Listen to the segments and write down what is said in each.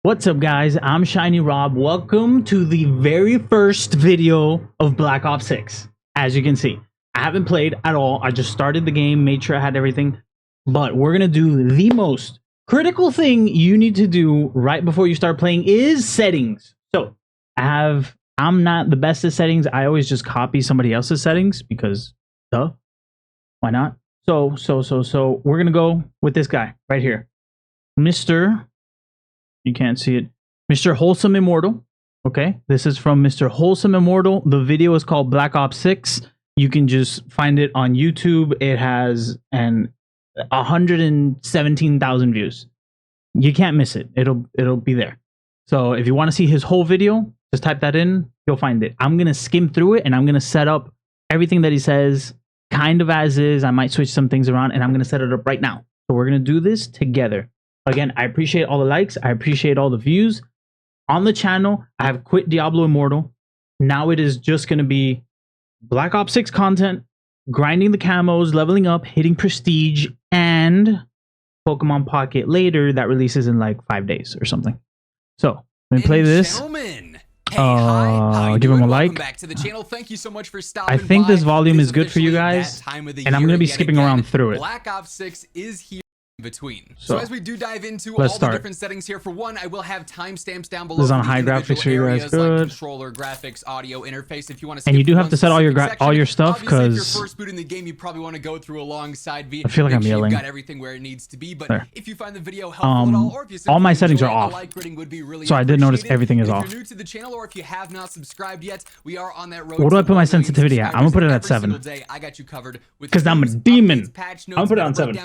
What's up, guys? I'm Shiny Rob. Welcome to the very first video of Black Ops 6. As you can see, I haven't played at all. I just started the game, made sure I had everything. But we're gonna do the most critical thing you need to do right before you start playing is settings. So I'm not the best at settings. I always just copy somebody else's settings because duh, why not? So we're gonna go with this guy right here, Mr. You can't see it. Mr. Wholesome Immortal. Okay, this is from Mr. Wholesome Immortal. The video is called Black Ops 6. You can just find it on YouTube. It has 117,000 views. You can't miss it. It'll be there. So if you want to see his whole video, just type that in. You'll find it. I'm gonna skim through it and I'm gonna set up everything that he says kind of as is. I might switch some things around and I'm gonna set it up right now. So we're gonna do this together. Again, I appreciate all the likes. I appreciate all the views. On the channel, I have quit Diablo Immortal. Now it is just going to be Black Ops 6 content, grinding the camos, leveling up, hitting prestige, and Pokemon Pocket later that releases in like 5 days or something. So, let me play this. Give him a like. Back to the channel. Thank you so much for stopping I think by. this volume is good for you guys, and I'm going to be skipping around through it. Black Ops 6 is here. Between. So as we do dive into all the different settings here, for one, I will have timestamps down below. This is on high graphics for you guys. Good. Like controller, graphics, audio interface. If you want to, and you do have to set all your stuff because if you're first booting the game, you probably want to go through alongside V. I feel like I'm yelling. You've got everything where it needs to be. But there. If you find the video helpful at all, or if you all my settings are off, would be really so I did notice everything is off. If you're new to the channel, or if you have not subscribed yet, we are on that road. What do I put my sensitivity at? I'm gonna put it at 7. I got you covered because I'm a demon. I'm gonna put it on 7.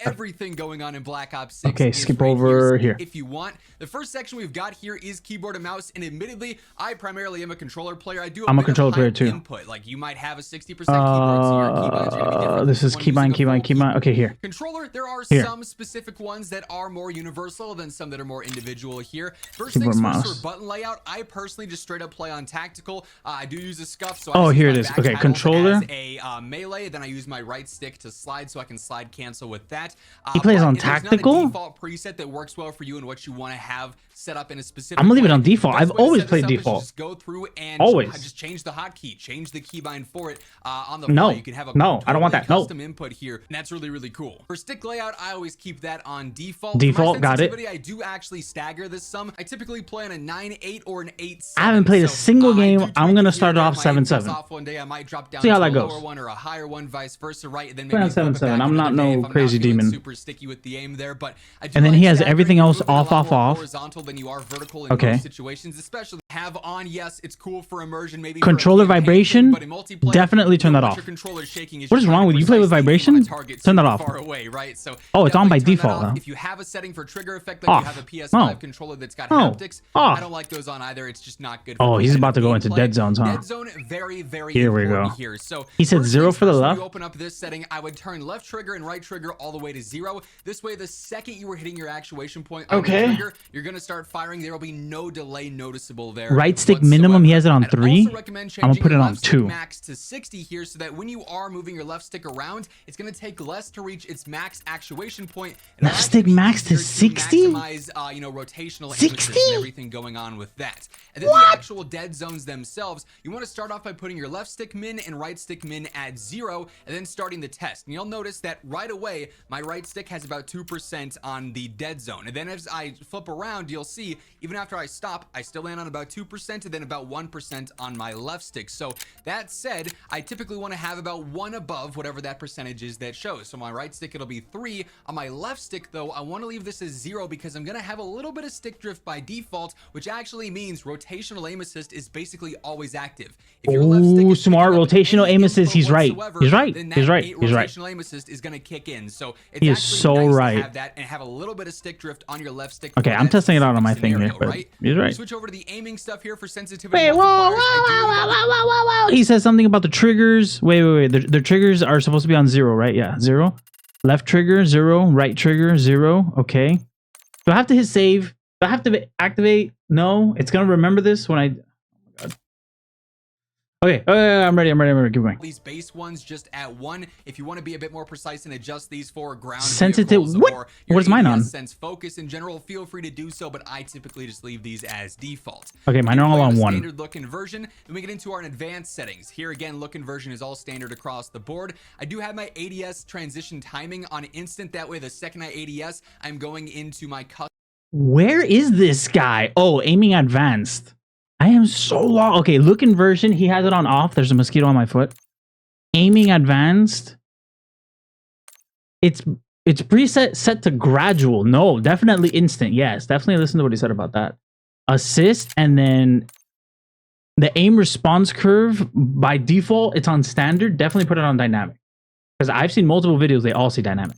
Everything going on in Black Ops 6. Okay, skip over here. If you want, the first section we've got here is keyboard and mouse, and admittedly, I primarily am a controller player. I do. I'm a controller player too. Input, like you might have a 60% keyboard, so your keyboards are gonna be different. This is keybind. Okay, here. Controller. There are some specific ones that are more universal than some that are more individual here. First things first, for button layout, I personally just straight up play on tactical. I do use a scuff, so I here it is. Okay, controller. As a melee, then I use my right stick to slide, so I can slide cancel with that. He plays on tactical. There's not a default preset that works well for you and what you want to have set up in a specific. I'm gonna leave it on default. I've always played default. Just go through and just change the hotkey, change the keybind for it on the fly. You can have a I don't want that. Custom input here, and that's really cool. For stick layout, I always keep that on default. Default, got it. I do actually stagger this some. I typically play on a 9-8 or an 8-7. I haven't played a single game. I'm gonna start off 7-7. One day I might drop down see how that to a goes. lower one or a higher one, vice versa, right? And then maybe 7-7. I'm not no crazy demon. Super sticky with the aim there, but and then he has everything else off. Horizontal than you are vertical in most situations, especially have on. Yes, it's cool for immersion. Maybe controller vibration. But in multiplayer, definitely turn that off. What is wrong with you? Play with vibration? Turn that off. Far away, right? So it's on by default. If you have a setting for trigger effect, like you have a PS5 controller that's got haptics, I don't like those on either. It's just not good. Oh, he's about to go into dead zones, huh? Dead zone, very here we go. Here, so he said 0 for the left. You open up this setting, I would turn left trigger and right trigger all the way to 0. This way, the second you were hitting your actuation point on the trigger, you're gonna start firing. There will be no delay noticeable there. Right stick minimum, he has it on 3. I'm gonna put it on 2. Max to 60 here, so that when you are moving your left stick around, it's gonna take less to reach its max actuation point. Left stick max to 60. Maximize, rotational 60 and everything going on with that. And then the actual dead zones themselves, you want to start off by putting your left stick min and right stick min at 0, and then starting the test. And you'll notice that right away, my right stick has about 2% on the dead zone. And then as I flip around, you'll see even after I stop, I still land on about 2%, and then about 1% on my left stick. So that said, I typically want to have about 1 above whatever that percentage is that shows. So my right stick, it'll be 3. On my left stick, though, I want to leave this as 0 because I'm going to have a little bit of stick drift by default, which actually means rotational aim assist is basically always active. If your left stick is smart rotational aim assist. He's right. He's right. Rotational aim assist is going to kick in. So it's he is so nice right. to have that and have a little bit of stick drift on your left stick. Okay, I'm testing it out on my thing here, but he's right. Switch over to the aiming stuff here for sensitivity. Wait, whoa. He says something about the triggers. Wait. The triggers are supposed to be on 0, right? Yeah, 0. Left trigger, 0. Right trigger, 0. Okay. Do I have to hit save? Do I have to activate? No. It's going to remember this when I... Oh my God. Okay, I'm ready. Keep going. These base ones just at 1. If you want to be a bit more precise and adjust these for ground Sensitive. vehicles What? or your Where's mine on? sense focus in general, feel free to do so, but I typically just leave these as default. Okay, mine are all on 1. Standard look inversion. Then we get into our advanced settings. Here again, look inversion is all standard across the board. I do have my ADS transition timing on instant. That way, the second I ADS, I'm going into my custom. Where is this guy? Oh, aiming advanced. I am so lost. Okay, look inversion. He has it on off. There's a mosquito on my foot. Aiming advanced. It's preset set to gradual. No, definitely instant. Yes, definitely listen to what he said about that. Assist, and then the aim response curve by default, it's on standard. Definitely put it on dynamic. Because I've seen multiple videos, they all say dynamic.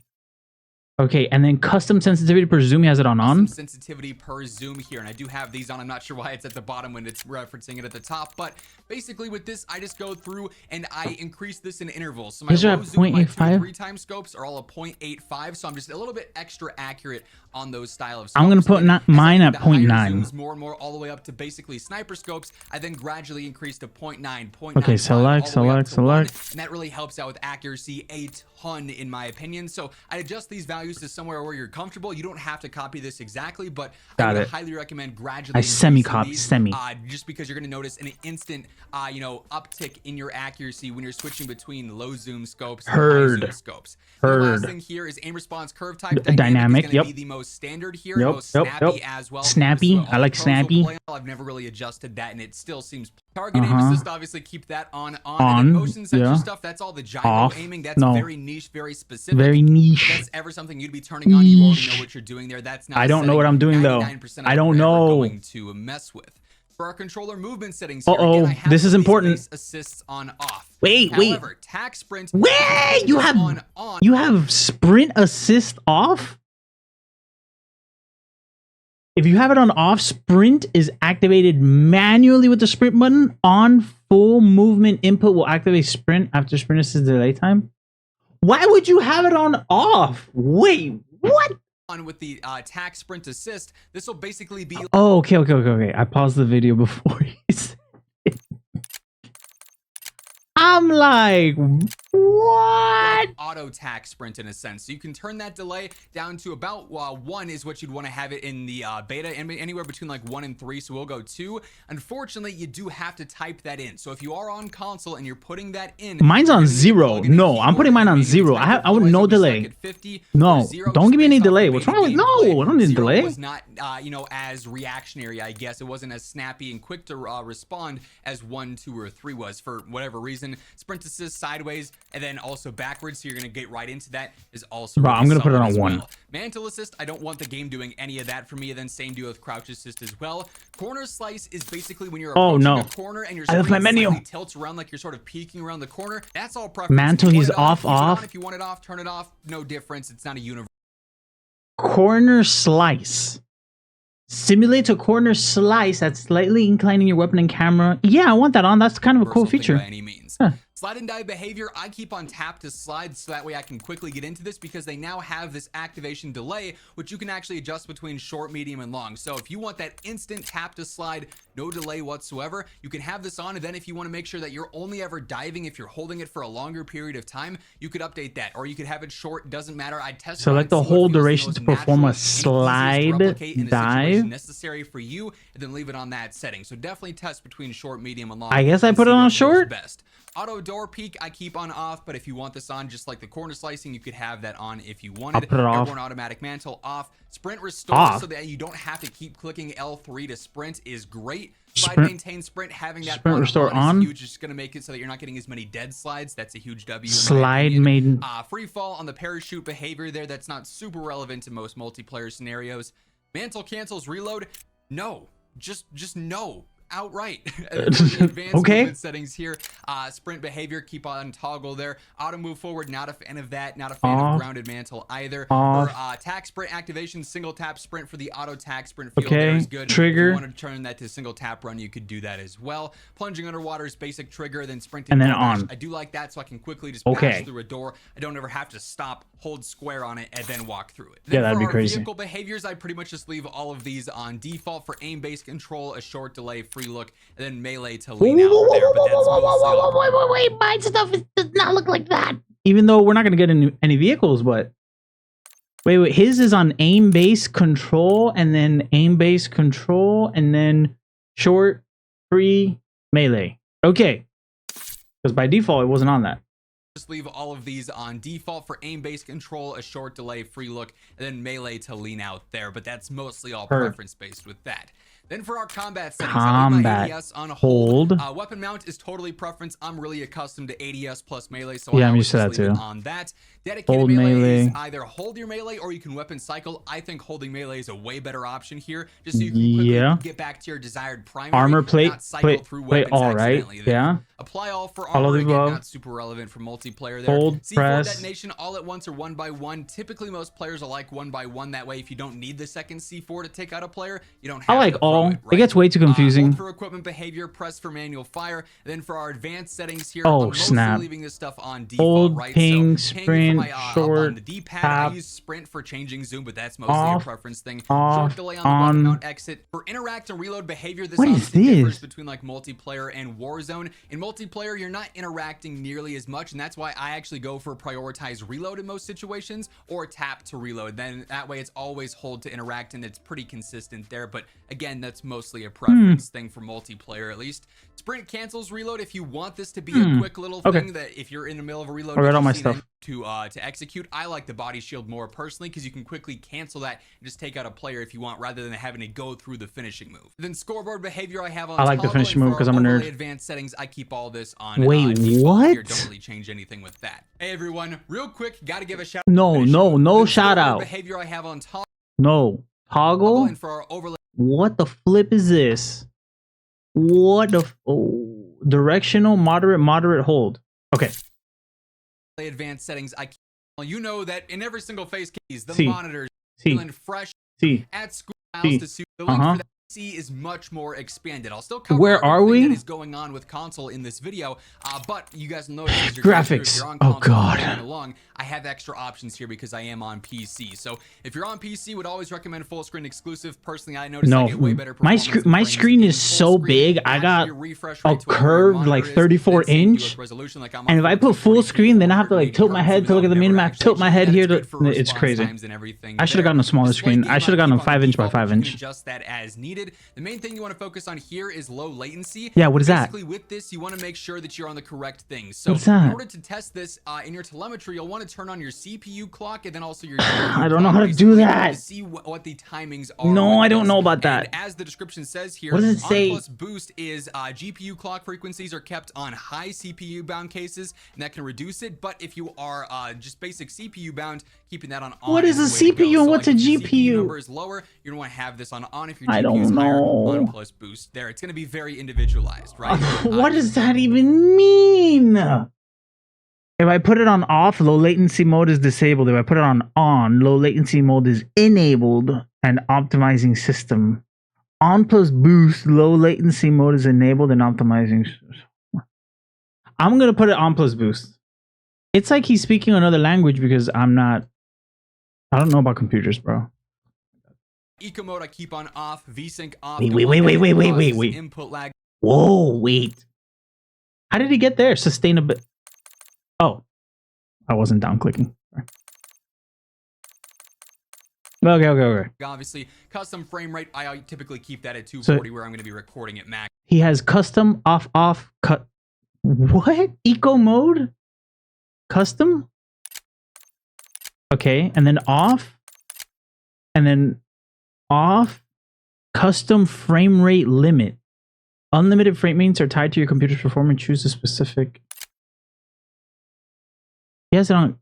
Okay, and then custom sensitivity per zoom, he has it on. Sensitivity per zoom here, and I do have these on. I'm not sure why it's at the bottom when it's referencing it at the top, but basically with this, I just go through and I increase this in intervals. So my low zoom, my 2 to 3 times scopes are all a 0.85, so I'm just a little bit extra accurate on those style of scopes. I'm gonna put mine at 0.9. More and more all the way up to basically sniper scopes. I then gradually increase to 0.9, 0.9. Okay, select. And that really helps out with accuracy a ton in my opinion. So I adjust these values to somewhere where you're comfortable. You don't have to copy this exactly, but I would highly recommend gradually. I semi-copy, just because you're going to notice an instant, uptick in your accuracy when you're switching between low zoom scopes and high zoom scopes. The last thing here is aim response curve type. Dynamic. Is going to be the most standard here. Most snappy as well. Snappy. I like snappy. I've never really adjusted that, and it still seems target aim assist. Obviously, keep that on. And motion sensor stuff. That's all the gyro aiming. That's very niche, very specific. Very niche. That's ever something you'd be turning on. You already know what you're doing there. That's not. I don't know what I'm doing though. I don't know. Going to mess with. For our controller movement settings. This is important. Assists on off. However, tack sprint. Wait, you have sprint assist off? If you have it on off, sprint is activated manually with the sprint button. On, full movement input will activate sprint after sprint assist delay time. Why would you have it on off? Wait, what? On with the tack sprint assist, this will basically be. Oh, okay. I paused the video before he said it. I'm like, what? Auto tack sprint in a sense. So you can turn that delay down to about 1 is what you'd want to have it in the beta, and anywhere between like 1 and 3. So we'll go 2. Unfortunately, you do have to type that in. So if you are on console and you're putting that in, mine's on 0. No, I'm putting mine on 0. I would no delay. No, don't give me any delay. What's wrong with no? I don't need delay. It was not as reactionary. I guess it wasn't as snappy and quick to respond as 1, 2, or 3 was for whatever reason. Sprint assist sideways and then also backwards, so you're gonna get right into that is also. Bro, I'm gonna put it on 1. Mantle assist, I don't want the game doing any of that for me. Then same deal with crouch assist as well. Corner slice is basically when you're approaching a corner and your screen tilts around like you're sort of peeking around the corner. That's all preference. Mantle, he's off. If you want it off, turn it off. No difference. It's not a universal. Corner slice. Simulates a corner slice that's slightly inclining your weapon and camera. Yeah, I want that on. That's kind of a cool feature. By any means. Slide and dive behavior, I keep on tap to slide so that way I can quickly get into this because they now have this activation delay, which you can actually adjust between short, medium, and long. So if you want that instant tap to slide, no delay whatsoever, you can have this on. And then if you want to make sure that you're only ever diving if you're holding it for a longer period of time, you could update that, or you could have it short. Doesn't matter. I test. Select the whole duration to perform a slide dive necessary for you, and then leave it on that setting. So definitely test between short, medium, and long. I guess I put it on short. Best. Auto door peek I keep on off, but if you want this on, just like the corner slicing, you could have that on if you wanted. I'll put it off. Airborne automatic mantle off. Sprint restore so that you don't have to keep clicking L3 to sprint is great. Slide maintain sprint, having that sprint restore on is huge. It's just going to make it so that you're not getting as many dead slides. That's a huge W. Slide main free fall on the parachute behavior there. That's not super relevant to most multiplayer scenarios. Mantle cancels reload. No, just no. Outright. Okay. Settings here. Sprint behavior, keep on toggle there. Auto move forward, not a fan of that. Not a fan of grounded mantle either. Or tack sprint activation, single tap sprint for the auto tack sprint field there is good. Trigger. If you want to turn that to single tap run, you could do that as well. Plunging underwater is basic trigger, then sprinting. And then on. I do like that so I can quickly just pass through a door. I don't ever have to stop hold square on it, and then walk through it. Yeah, Then that'd for be our crazy. vehicle behaviors, I pretty much just leave all of these on default. For aim-based control, a short delay, free look, and then melee to lean out there. But that's mostly all. Wait, my stuff does not look like that. Even though we're not gonna get any vehicles, but wait, his is on aim-based control, and then aim-based control, and then short, free, melee. Okay, because by default it wasn't on that. Just leave all of these on default. For aim-based control, a short delay, free look, and then melee to lean out there. But that's mostly all preference-based with that. Then for our combat settings, I leave my ADS on hold. Weapon mount is totally preference. I'm really accustomed to ADS plus melee, so yeah, I I'm used to that leave too. it on that. Dedicated melee is either hold your melee or you can weapon cycle. I think holding melee is a way better option here, just so you can quickly get back to your desired primary. Armor plate, not cycle through weapons all right. Yeah. Apply all for armor, again, not super relevant for multiplayer there. Hold, C4 press. detonation all at once or one by one. Typically, most players are like one by one. That way, if you don't need the second C4 to take out a player, you don't have I like to all. throw it, right? It gets way too confusing. Hold for equipment behavior, press for manual fire. And then for our advanced settings here, oh, I'm mostly snap. leaving this stuff on default, Hold, right? ping, so sprint, my, short, on the D-pad, tap, I use sprint for changing zoom, but that's mostly off, a preference thing. off, Short delay on the weapon mount exit. For interact and reload behavior, this obviously differs between like multiplayer and Warzone. In multiplayer, you're not interacting nearly as much, and that's why I actually go for prioritize reload in most situations, or tap to reload. Then that way it's always hold to interact, and it's pretty consistent there. But again, that's mostly a preference thing for multiplayer, at least. Sprint cancels reload if you want this to be a quick little thing that if you're in the middle of a reload, all my stuff to execute. I like the body shield more personally because you can quickly cancel that and just take out a player if you want, rather than having to go through the finishing move. Then scoreboard behavior I have on. I like the finishing move because I'm a nerd. Advanced settings, I keep all this on. Wait, what? Here, don't really change anything with that. Hey everyone, real quick, gotta give a shout. No shout out. Behavior I have on top. No toggle. And for our overlay. What the flip is this? What the directional moderate hold. Okay. Advanced settings. You know that in every single face case, the monitors feeling fresh at school to suit the link for that PC is much more expanded. I'll still cover everything that is going on with console in this video, but you guys will notice as graphics. You're on Oh console god. Along, I have extra options here because I am on PC. So if you're on PC, would always recommend full screen exclusive. Personally, I noticed I get way better performance. My screen is so big. I got a curved like 34-inch, and if I put full screen, then I have to like tilt my head to look at the minimap, tilt my head here to. It's crazy. I should have gotten a smaller screen. I should have gotten a 5-inch by 5-inch. Adjust that as needed. The main thing you want to focus on here is low latency. Yeah, what is that? Basically, with this, you want to make sure that you're on the correct thing. So in order to test this in your telemetry, you'll want to turn on your CPU clock and then also your GPU I don't know how to do that. To see what the timings are. No, I don't know about that. And as the description says here, what does it say? On plus boost is GPU clock frequencies are kept on high CPU bound cases, and that can reduce it. But if you are just basic CPU bound, keeping that on. What is a CPU and what's a GPU? CPU number is lower. You're gonna want to have this on if your GPU is higher. On plus boost. There, it's gonna be very individualized, right? What does that even mean? If I put it on off, low latency mode is disabled. If I put it on, low latency mode is enabled and optimizing system. On plus boost, low latency mode is enabled and optimizing. I'm going to put it on plus boost. It's like he's speaking another language because I don't know about computers, bro. Eco mode I keep on off, VSync off. Wait. Input lag. Whoa, wait. How did he get there? Sustainability. Oh, I wasn't down clicking. Okay. Obviously, custom frame rate, I typically keep that at 240 where I'm going to be recording at max. He has custom off cut. What? Eco mode? Custom? Okay, and then off. And then off. Custom frame rate limit. Unlimited frame rates are tied to your computer's performance. Choose a specific. He has it on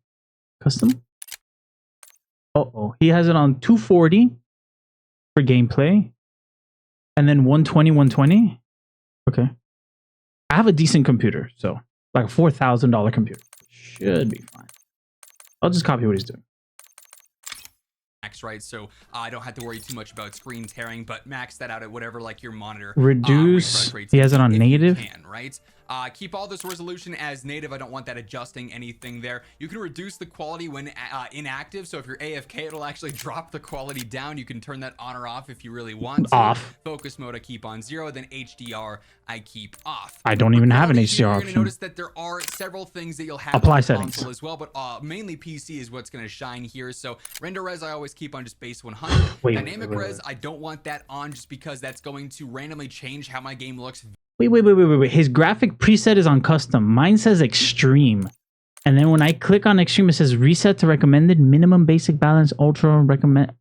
custom. He has it on 240 for gameplay, and then 120. Okay, I have a decent computer, so like a $4,000 computer should be fine. I'll just copy what he's doing. Right, so I don't have to worry too much about screen tearing, but max that out at whatever like your monitor reduce. He has it on native. Right. Keep all this resolution as native. I don't want that adjusting anything there. You can reduce the quality when inactive. So if you're AFK, it'll actually drop the quality down. You can turn that on or off if you really want to. Off. Focus mode I keep on 0. Then HDR I keep off. I don't even have an HDR You're option. going to notice that there are several things that you'll have Apply on the settings console as well, but mainly PC is what's going to shine here. So render res I always keep on just base 100. Dynamic res I don't want that on just because that's going to randomly change how my game looks. Wait. His graphic preset is on custom. Mine says extreme. And then when I click on extreme, it says reset to recommended, minimum basic balance, ultra recommend.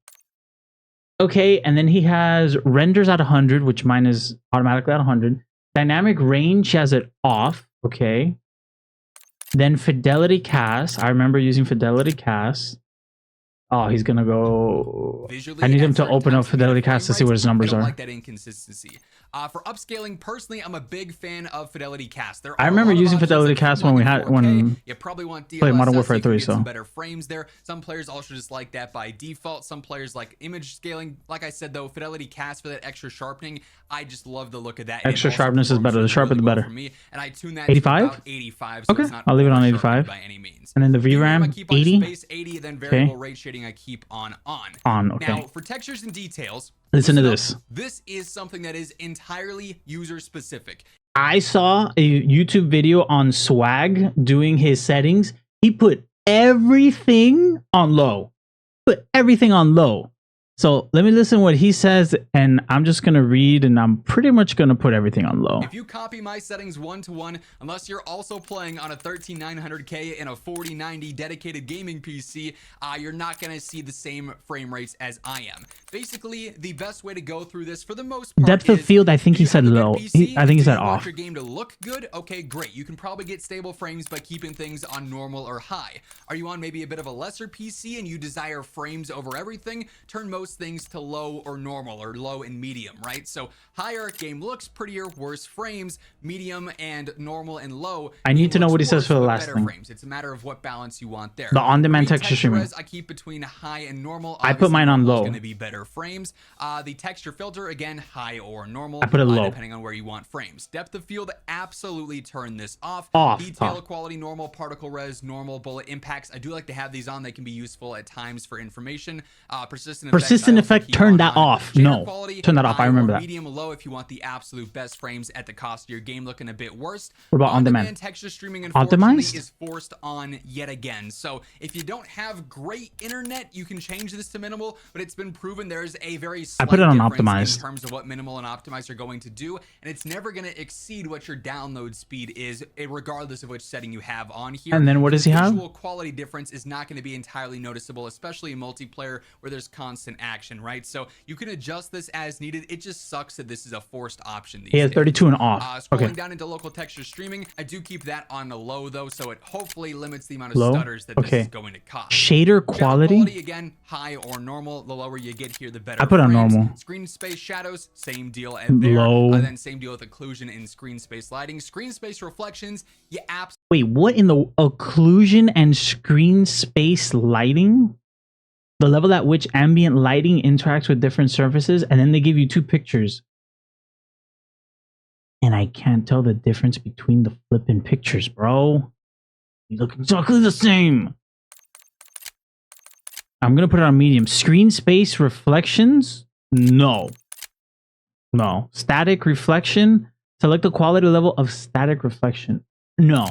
Okay, and then he has renders at 100, which mine is automatically at 100. Dynamic range, he has it off. Okay. Then fidelity cast. I remember using fidelity cast. Oh, he's gonna go. Visually, I need him to open up Fidelity Cast to see what his numbers I don't are. like that inconsistency. For upscaling, personally, I'm a big fan of Fidelity Cast. I remember using Fidelity Cast when we had you probably want DLSS, played Modern Warfare so 3, some better frames there. Some players also just like that by default. Some players like image scaling. Like I said though, Fidelity Cast for that extra sharpening. I just love the look of that. Extra sharpness is better. The sharper the better. For me, and I tune that 85? to about 85. So okay, it's not I'll leave it on 85 by any means. And then the VRAM I keep on 80. Space 80. Then variable rate shading I keep on. Okay. Now for textures and details, listen to this. This is something that is entirely user specific. I saw a YouTube video on Swag doing his settings. He put everything on low. So let me listen what he says, and I'm just going to read, and I'm pretty much going to put everything on low. If you copy my settings 1-to-1, unless you're also playing on a 13900K and a 4090 dedicated gaming PC, you're not going to see the same frame rates as I am. Basically, the best way to go through this for the most part Depth of field, I think he said low. I think he said off. Your game to look good? Okay, great. You can probably get stable frames by keeping things on normal or high. Are you on maybe a bit of a lesser PC and you desire frames over everything? Turn most things to low or normal, or low and medium, right? So higher, game looks prettier, worse frames, medium and normal and low. I need to know what he says for the last thing. Frames. It's a matter of what balance you want there. The on-demand texture streaming. I keep between high and normal. I put mine on low. Going to be better frames. The texture filter, again, high or normal. I put it low. Depending on where you want frames. Depth of field, absolutely turn this off. Detail quality, normal. Particle res, normal. Bullet impacts, I do like to have these on. They can be useful at times for information. Persistent effect, turn that off. No, turn that off. I remember that. Medium, low if you want the absolute best frames at the cost of your game looking a bit worse. What about on-demand? Texture streaming, unfortunately, is forced on yet again. So if you don't have great internet, you can change this to minimal, but it's been proven there's a very slight difference optimized in terms of what minimal and optimized are going to do, and it's never going to exceed what your download speed is, regardless of which setting you have on here. And then what does he have? Visual quality difference is not going to be entirely noticeable, especially in multiplayer where there's constant action, right? So you can adjust this as needed. It just sucks that this is a forced option. He has 32 and off. Scrolling down into local texture streaming, I do keep that on the low though, so it hopefully limits the amount of stutters that this is going to cause. Shader quality, again, high or normal. The lower you get here, the better. I put on normal. Screen space shadows, same deal at there. Low. Then same deal with occlusion and screen space lighting. Screen space reflections, you absolutely. Wait, what in the occlusion and screen space lighting? The level at which ambient lighting interacts with different surfaces, and then they give you two pictures. And I can't tell the difference between the flipping pictures, bro. They look exactly the same. I'm gonna put it on medium. Screen space reflections? No. No. Static reflection? Select the quality level of static reflection. No.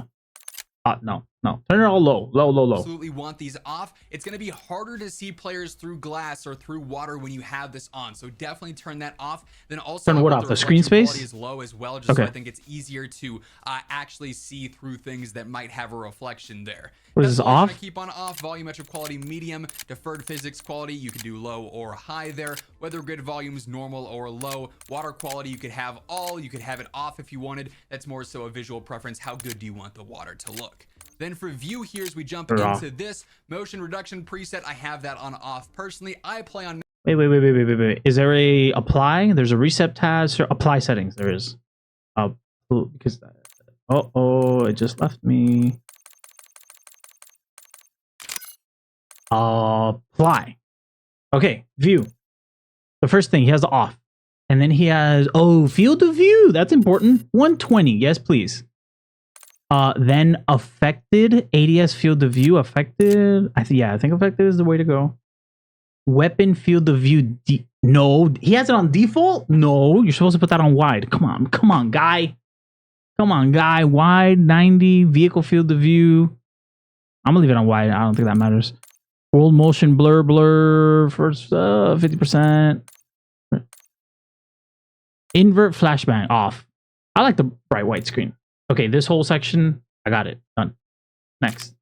No. Turn it all low. Low. Absolutely want these off. It's going to be harder to see players through glass or through water when you have this on. So definitely turn that off. Then also turn what off? The screen space is low as well. Just so I think it's easier to actually see through things that might have a reflection there. What is this off? Keep on off. Volumetric quality medium. Deferred physics quality you can do low or high there. Weather grid volumes normal or low. Water quality you could have all. You could have it off if you wanted. That's more so a visual preference. How good do you want the water to look? Then for view here as we jump into this motion reduction preset, I have that on off personally. I play on. Wait. Is there a apply? There's a reset tab. Apply settings. There is. Because it just left me. Apply. Okay, view. The first thing, he has the off. And then he has field of view. That's important. 120. Yes, please. Then affected ADS field of view. Affected. I think affected is the way to go. Weapon field of view. No, he has it on default. No, you're supposed to put that on wide. Come on, guy. Wide 90. Vehicle field of view. I'm gonna leave it on wide. I don't think that matters. World motion blur first 50%. Invert flashbang off. I like the bright white screen. Okay, this whole section, I got it. Done. Next.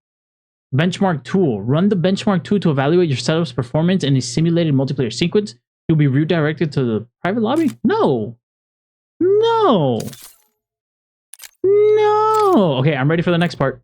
Benchmark tool. Run the benchmark tool to evaluate your setup's performance in a simulated multiplayer sequence. You'll be redirected to the private lobby? No. Okay, I'm ready for the next part.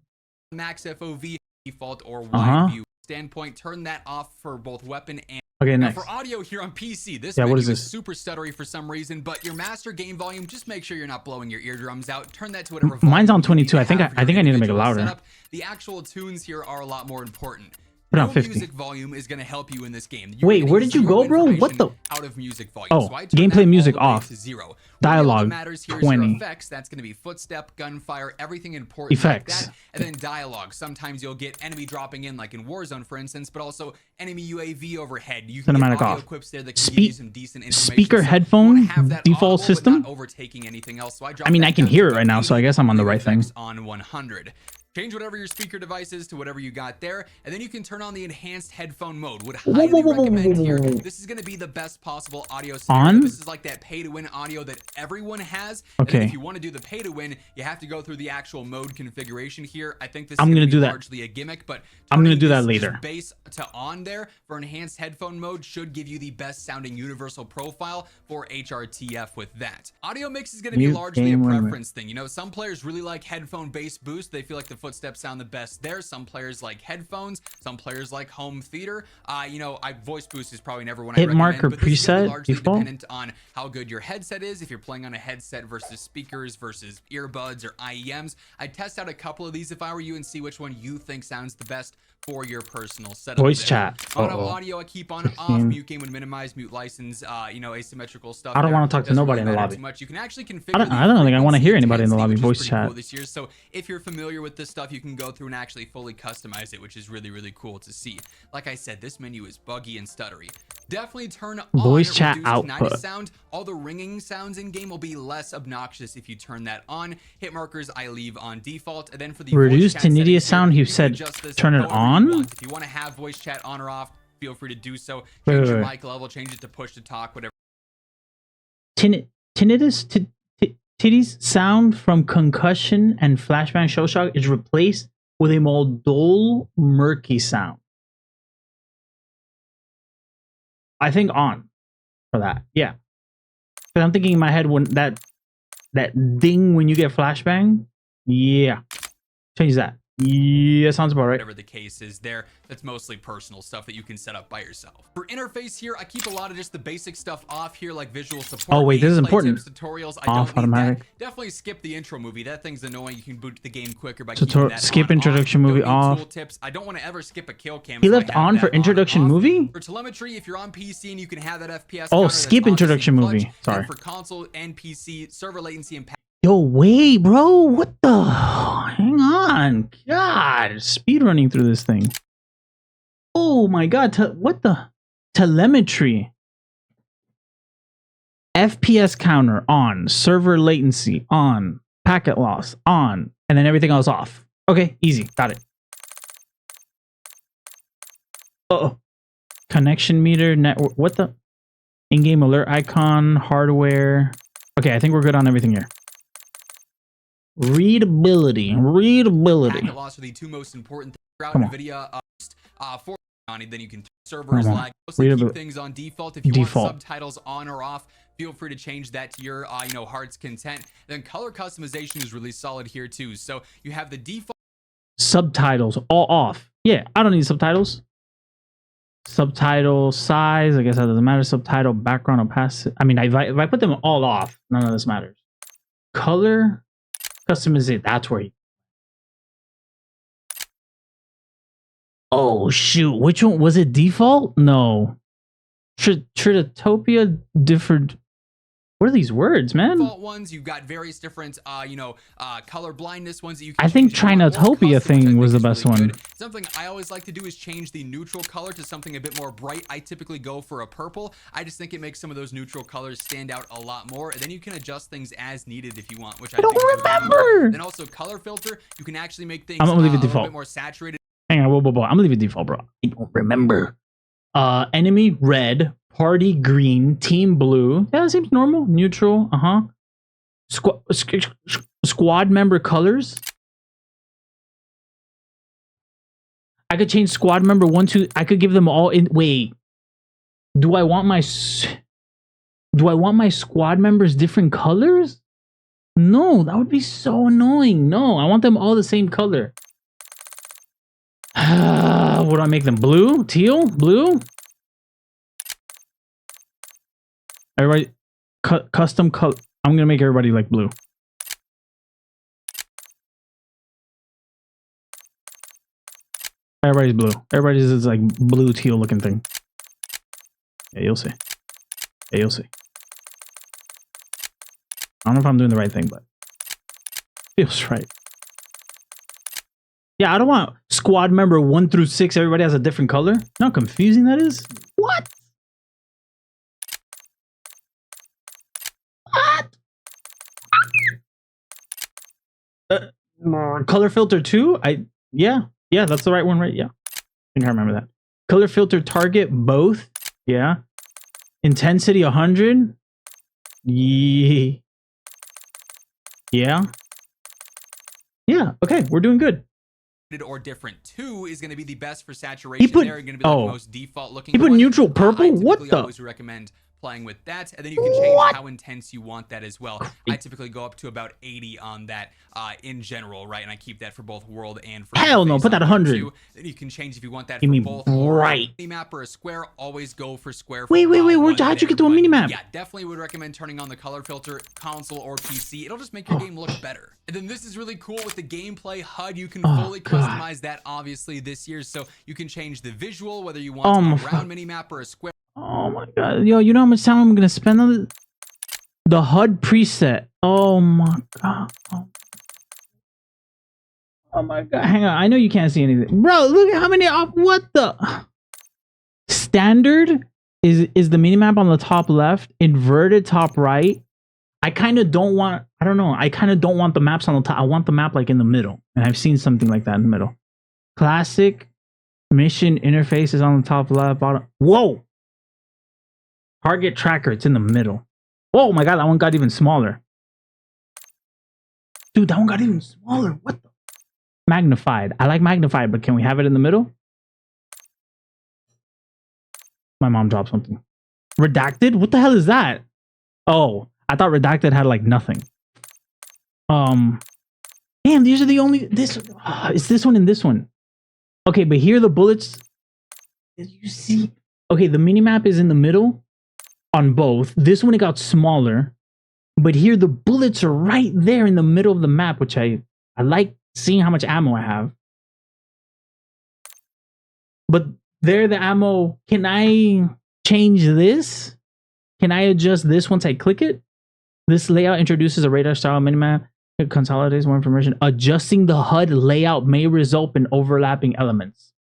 Max FOV default or wide view standpoint. Turn that off for both weapon and okay. Next. Now for audio here on PC, this menu is super stuttery for some reason, but your master gain volume, just make sure you're not blowing your eardrums out. Turn that to whatever. Mine's on 22. I think I need to make it louder. Setup. The actual tunes here are a lot more important. Put on 50. Music volume is going to help you in this game. Wait, where did you go, bro? What the? Out of music volume. Oh, so gameplay music off. To 0. Dialogue matters here 20. Is effects. That's going to be footstep, gunfire, everything important. Effects. Like that. And then dialogue. Sometimes you'll get enemy dropping in, like in Warzone, for instance, but also enemy UAV overhead. You can cinematic get audio off. Clips there that can give you some decent information. Speaker headphone default audible, system. Not overtaking anything else. So I mean, I can hear it right now, so I guess I'm on the right thing. On 100. Change whatever your speaker device is to whatever you got there, and then you can turn on the enhanced headphone mode. Would highly recommend here. This is going to be the best possible audio scenario. This is like that pay-to-win audio that everyone has. Okay. And if you want to do the pay-to-win, you have to go through the actual mode configuration here. I think this I'm is going to do that. Largely a gimmick, but I'm going to do that later. Bass to on there for enhanced headphone mode should give you the best sounding universal profile for HRTF with that. Audio mix is going to be largely a preference thing. You know, some players really like headphone bass boost. They feel like the footsteps sound the best there. Some players like headphones. Some players like home theater. You know, voice boost is probably never one I recommend. Marker but this preset is largely default? dependent on how good your headset is. If you're playing on a headset versus speakers versus earbuds or IEMs, I'd test out a couple of these if I were you and see which one you think sounds the best for your personal setup. Voice chat. Mono audio I keep on off. Mute gain would minimize, mute license, you know, asymmetrical stuff. I don't want to talk to nobody in the lobby. Too much. You can actually configure I don't think I want to hear anybody in the lobby. Voice chat. Cool this year. So if you're familiar with this stuff, you can go through and actually fully customize it, which is really, really cool to see. Like I said, this menu is buggy and stuttery. Definitely turn on voice chat output. Sound. All the ringing sounds in game will be less obnoxious if you turn that on. Hit markers I leave on default, and then for the reduce tinnitus sound, you said turn it on. If you want to have voice chat on or off, feel free to do so. Change your mic level, change it to push to talk, whatever. Tinnitus titties sound from concussion and flashbang shell shock is replaced with a more dull, murky sound. I think on for that, yeah. But I'm thinking in my head when that ding when you get flashbang, yeah. Change that. Yeah, sounds about right. Whatever the case is there, that's mostly personal stuff that you can set up by yourself. For interface here, I keep a lot of just the basic stuff off here, like visual support. Oh wait, this is important. Tips, tutorials. Off automatic. Definitely skip the intro movie. That thing's annoying. You can boot the game quicker by skip introduction movie off. Tool tips. I don't want to ever skip a kill cam. He left on for introduction movie. For telemetry, if you're on PC and you can have that FPS. Oh, skip introduction movie. Sorry. For console and PC, server latency and. Yo, wait, bro. What the? Hang on. God, speed running through this thing. Oh my God. What the? Telemetry. FPS counter on. Server latency on. Packet loss on. And then everything else off. Okay, easy. Got it. Uh-oh. Connection meter, network. What the? In-game alert icon, hardware. Okay, I think we're good on everything here. Readability. Packet loss are the two most important things throughout NVIDIA. For then you can servers lag. Mostly keep things on default. If you want subtitles on or off, feel free to change that to your heart's content. Then color customization is really solid here too. So you have the default subtitles all off. Yeah, I don't need subtitles. Subtitle size, I guess that doesn't matter. Subtitle background opacity. I mean, if I put them all off, none of this matters. Color customization. That's where oh shoot, which one was it? Default? No. Tritopia differed. What are these words, man? Default ones, you've got various different, color blindness ones that you can I think change if you want, or Trinotopia custom, which I thing was think the is best really one. good. Something I always like to do is change the neutral color to something a bit more bright. I typically go for a purple. I just think it makes some of those neutral colors stand out a lot more, and then you can adjust things as needed if you want, which I don't think is really remember. cool. Then also color filter, you can actually make things I'm gonna leave it a little default. bit more saturated. Hang on, whoa. I'm gonna leave it default, bro. I don't remember. Enemy red, party green, team blue. Yeah, that seems normal. Neutral, Squad member colors. I could change squad member 1, 2. I could give them all in. Wait, do I want my squad members different colors? No, that would be so annoying. No, I want them all the same color. What do I make them? Blue? Teal? Blue? Everybody, custom color. I'm gonna make everybody like blue. Everybody's blue. Everybody's this like blue teal looking thing. Yeah, you'll see. Yeah, you'll see. I don't know if I'm doing the right thing, but feels right. Yeah, I don't want squad member 1 through 6. Everybody has a different color. You know how confusing that is? What? What? Color filter 2? Yeah, that's the right one, right? Yeah. I think I remember that. Color filter target, both. Yeah. Intensity 100. Yeah. Yeah. Okay, we're doing good. Or different 2 is going to be the best for saturation. They're going to be the most default looking. He put one. neutral purple. What the? I always recommend playing with that, and then you can change how intense you want that as well. I typically go up to about 80 on that in general, right? And I keep that for both world and for hell no. Put that 100. Then you can change if you want that you for mean both. Right. Mini map or a square, always go for square. Wait. How'd you get to a mini map? Yeah, definitely would recommend turning on the color filter, console or PC. It'll just make your game look better. And then this is really cool with the gameplay HUD. You can fully customize that obviously this year, so you can change the visual whether you want a round mini map or a square. Oh my god, yo, you know how much time I'm gonna spend on the HUD preset? Oh my god. Oh my god, hang on, I know you can't see anything. Bro, look at how many what the standard is the minimap on the top left, inverted top right. I kind of don't want, I don't know, I kind of don't want the maps on the top. I want the map like in the middle. And I've seen something like that in the middle. Classic mission interface is on the top left, bottom. Whoa! Target tracker, it's in the middle. Oh my god, that one got even smaller. Dude, that one got even smaller. What the? Magnified. I like magnified, but can we have it in the middle? My mom dropped something. Redacted? What the hell is that? Oh, I thought redacted had like nothing. Damn, these are the only it's this one and this one. Okay, but here the bullets. Did you see? Okay, the minimap is in the middle on both. This one it got smaller, but here the bullets are right there in the middle of the map, which I like seeing how much ammo I have. But there the ammo. Can I change this? Can I adjust this once I click it? This layout introduces a radar style minimap. It consolidates more information. Adjusting the HUD layout may result in overlapping elements.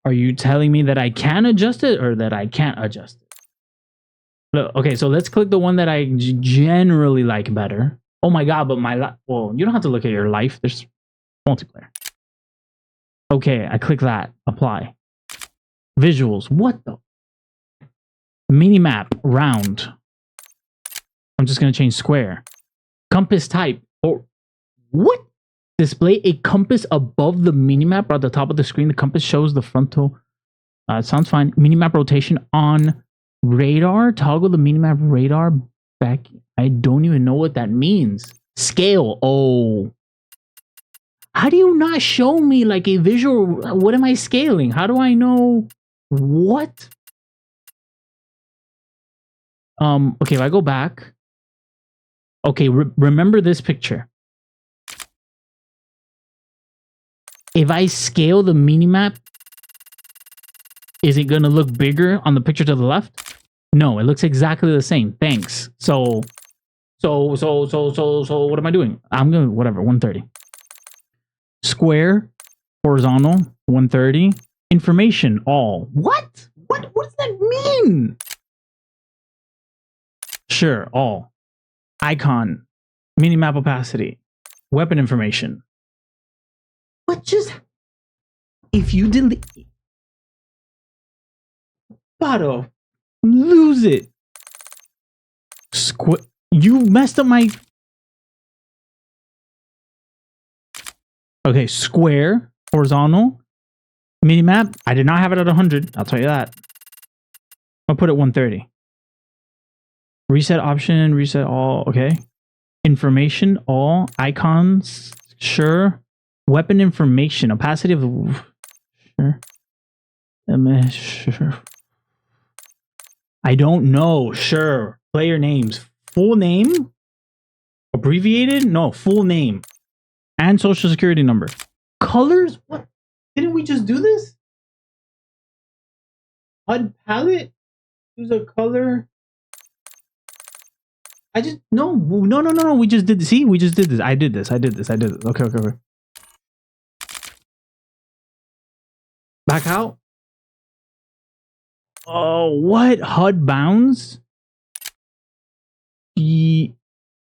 Are you telling me that I can adjust it or that I can't adjust it? Look, okay, so let's click the one that I generally like better. Oh my god, but well, you don't have to look at your life. There's multiplayer. Okay, I click that. Apply. Visuals. What the? Minimap. Round. I'm just going to change square. Compass type. Or what? Display a compass above the minimap or at the top of the screen. The compass shows the frontal. It sounds fine. Minimap rotation on radar. Toggle the minimap radar back. I don't even know what that means. Scale. Oh. How do you not show me like a visual? What am I scaling? How do I know what? Okay, if I go back. Okay, remember this picture. If I scale the minimap, is it going to look bigger on the picture to the left? No, it looks exactly the same. Thanks. So what am I doing? I'm going to, whatever, 130. Square, horizontal, 130. Information, all. What? What does that mean? Sure, all. Icon, minimap opacity, weapon information. What just... If you delete... Botto, lose it. You messed up my... Okay, square, horizontal, minimap. I did not have it at 100. I'll tell you that. I'll put it 130. Reset option, reset all. Okay. Information, all. Icons, sure. Weapon information, opacity of... Sure. Sure. I don't know. Sure. Player names. Full name? Abbreviated? No, full name. And social security number. Colors? What? Didn't we just do this? HUD palette? Use a color. No. We just did this. See? We just did this. I did this. Okay. Back out. Oh, what? HUD bounds?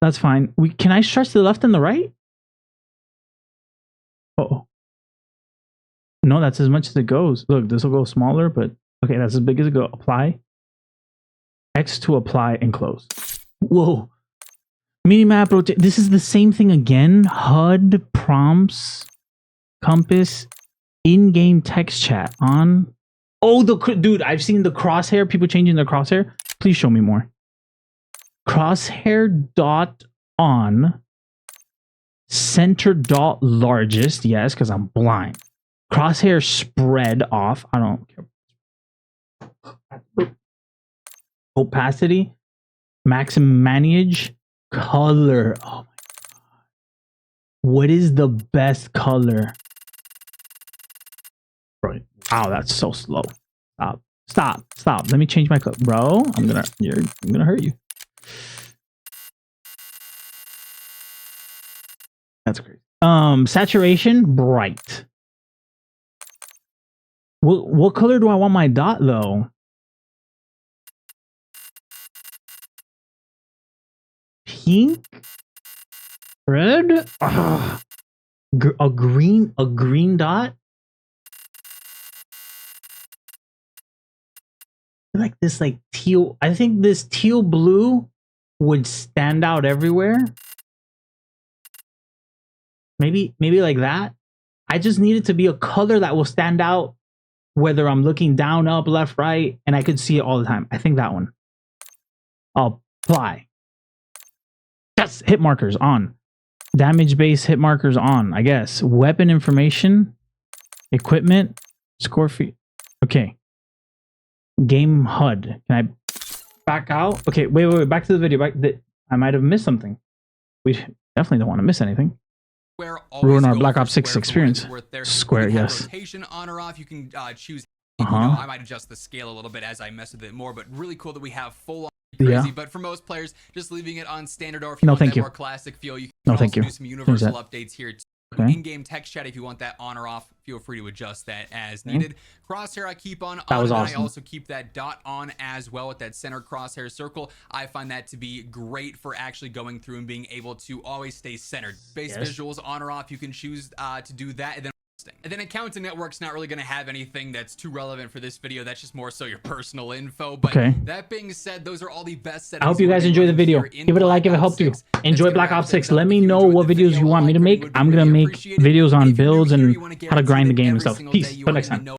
That's fine. Can I stretch to the left and the right? Oh. No, that's as much as it goes. Look, this will go smaller, but okay, that's as big as it go. Apply. X to apply and close. Whoa. Minimap rotate. This is the same thing again. HUD, prompts, compass, in-game text chat on. Oh, dude, I've seen the crosshair. People changing their crosshair. Please show me more. Crosshair dot on. Center dot largest. Yes, because I'm blind. Crosshair spread off. I don't care. Opacity. Maximum manage. Color. Oh my god. What is the best color? Bro, wow, that's so slow. Stop. Let me change my color. Bro, I'm gonna hurt you. That's crazy. Saturation, bright. What color do I want my dot though? Pink? Red? Ugh. A green dot? Like this, like teal. I think this teal blue would stand out everywhere. Maybe like that. I just need it to be a color that will stand out whether I'm looking down, up, left, right, and I could see it all the time. I think that one. Apply. Yes, hit markers on. Damage base hit markers on, I guess. Weapon information, equipment, score fee. Okay. Game HUD. Can I back out? Okay, wait. Back to the video. I might have missed something. We definitely don't want to miss anything. Ruin our Black Ops 6 experience. Square, yes. Rotation on or off. You can choose. I might adjust the scale a little bit as I mess with it more, but really cool that we have full on crazy. Yeah. But for most players, just leaving it on standard, or if you want that more classic feel, you can also do some universal updates here. Okay. In-game text chat, if you want that on or off, feel free to adjust that as needed. Crosshair I keep on. That was awesome. I also keep that dot on as well with that center crosshair circle. I find that to be great for actually going through and being able to always stay centered. Base visuals on or off, you can choose to do that. And then Accounting Network's not really going to have anything that's too relevant for this video. That's just more so your personal info. But that being said, those are all the best settings. I hope you guys enjoy the video. Give it a like if it helped you. Enjoy Black Ops 6. Let me know what videos you want me to make. I'm going to make videos on builds and how to grind the game and stuff. Peace. Till next time.